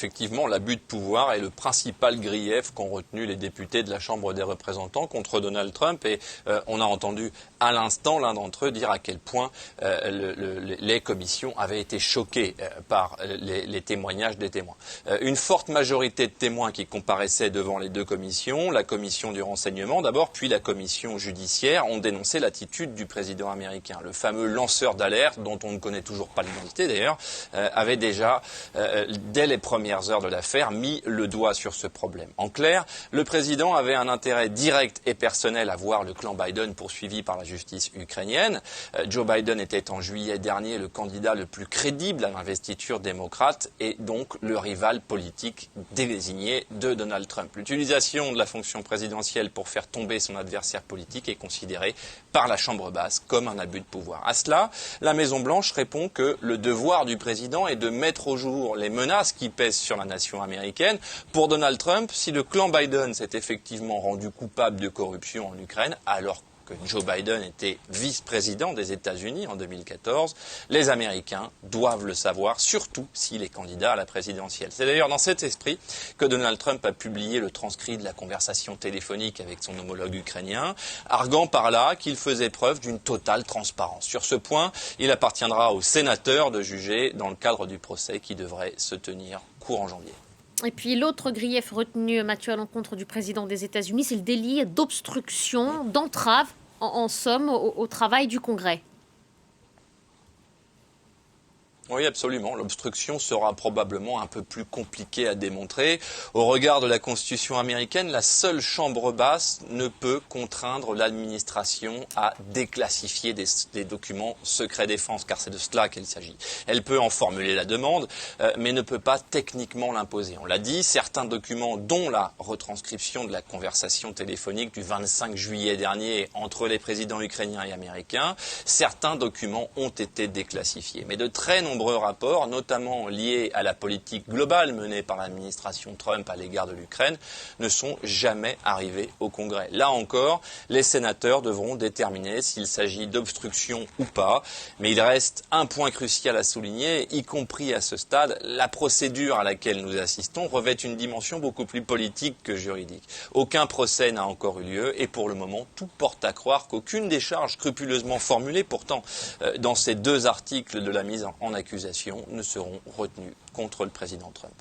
Effectivement, l'abus de pouvoir est le principal grief qu'ont retenu les députés de la Chambre des représentants contre Donald Trump. Et on a entendu à l'instant l'un d'entre eux dire à quel point les commissions avaient été choquées par les témoignages des témoins. Une forte majorité de témoins qui comparaissaient devant les deux commissions, la commission du renseignement d'abord, puis la commission judiciaire, ont dénoncé l'attitude du président américain. Le fameux lanceur d'alerte, dont on ne connaît toujours pas l'identité d'ailleurs, avait déjà, dès les premières heures de l'affaire, mis le doigt sur ce problème. En clair, le président avait un intérêt direct et personnel à voir le clan Biden poursuivi par la justice ukrainienne. Joe Biden était en juillet dernier le candidat le plus crédible à l'investiture démocrate et donc le rival politique désigné de Donald Trump. L'utilisation de la fonction présidentielle pour faire tomber son adversaire politique est considérée par la Chambre basse comme un abus de pouvoir. À cela, la Maison-Blanche répond que le devoir du président est de mettre au jour les menaces qui pèsent sur la nation américaine. Pour Donald Trump, si le clan Biden s'est effectivement rendu coupable de corruption en Ukraine, alors que Joe Biden était vice-président des États-Unis en 2014, les Américains doivent le savoir, surtout s'il est candidat à la présidentielle. C'est d'ailleurs dans cet esprit que Donald Trump a publié le transcrit de la conversation téléphonique avec son homologue ukrainien, arguant par là qu'il faisait preuve d'une totale transparence. Sur ce point, il appartiendra aux sénateurs de juger dans le cadre du procès qui devrait se tenir courant janvier. Et puis l'autre grief retenu, Mathieu, à l'encontre du président des États-Unis, c'est le délit d'obstruction, d'entrave, en somme, au travail du Congrès. Oui, absolument. L'obstruction sera probablement un peu plus compliquée à démontrer. Au regard de la Constitution américaine, la seule Chambre basse ne peut contraindre l'administration à déclassifier des documents secret défense, car c'est de cela qu'il s'agit. Elle peut en formuler la demande, mais ne peut pas techniquement l'imposer. On l'a dit, certains documents, dont la retranscription de la conversation téléphonique du 25 juillet dernier entre les présidents ukrainiens et américains, certains documents ont été déclassifiés. Mais de très nombreux rapports, notamment liés à la politique globale menée par l'administration Trump à l'égard de l'Ukraine, ne sont jamais arrivés au Congrès. Là encore, les sénateurs devront déterminer s'il s'agit d'obstruction ou pas. Mais il reste un point crucial à souligner, y compris à ce stade, la procédure à laquelle nous assistons revêt une dimension beaucoup plus politique que juridique. Aucun procès n'a encore eu lieu et pour le moment, tout porte à croire qu'aucune des charges scrupuleusement formulées pourtant dans ces deux articles de la mise en accusation ne seront retenues contre le président Trump.